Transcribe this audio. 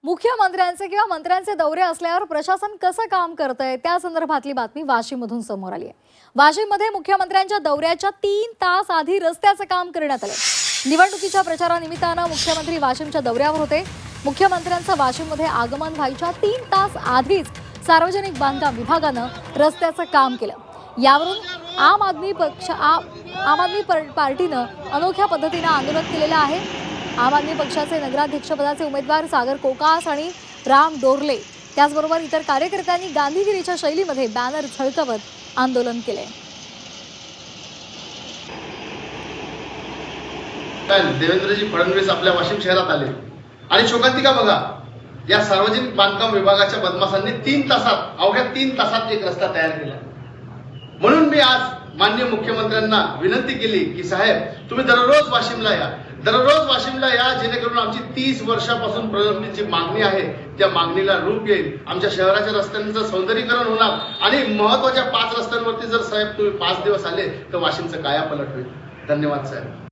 मुख्यमंत्र्यांचे किंवा मंत्र्यांचे दौरे असल्यावर प्रशासन कसं काम करतंय त्या संदर्भातली बातमी वाशीममधून समोर आली आहे। वाशीममध्ये मुख्यमंत्र्यांच्या दौऱ्याच्या 3 तास आधी रस्त्याचं काम करण्यात आलं। निवडणुकीच्या प्रचारानिमित्तानं मुख्यमंत्री वाशीमच्या दौऱ्यावर होते। मुख्यमंत्र्यांचं वाशीममध्ये आगमन व्हायच्या 3 तास आधीच सार्वजनिक बांधकाम विभागानं रस्त्याचं काम केलं। यावरून आम आदमी पार्टीनं अनोख्या पद्धतीनं आंदोलन केलेलं आहे। आम आदमी पक्षाचे नगराध्यक्षपदाचे उमेदवार सागर कोकास आणि राम डोरले त्याचबरोबर इतर कार्यकर्त्यांनी गांधीगिरीच्या शैलीमध्ये बॅनर झळकवत आंदोलन केले। देवेंद्रजी फडणवीस आपल्या वाशिम शहरात आले आणि शोकांतिका बघा, या सार्वजनिक बांधकाम विभागाच्या बदमाशांनी 3 तासात अवघ्या 3 तासात एक रस्ता तयार केला। म्हणून मी आज माननीय मुख्यमंत्र्यांना विनंती केली की साहेब, तुम्ही दररोज वाशिमला या, जेणेकरून आमची 30 वर्षापासून प्रलंबित जी मागणी आहे त्या मागणीला रूप येईल, आमच्या शहराच्या रस्त्यांचं सौंदर्यीकरण होणार आणि महत्त्वाच्या 5 रस्त्यांवरती जर साहेब तुम्ही 5 दिवस आले तर वाशिमचं कायापालट होईल। धन्यवाद साहेब।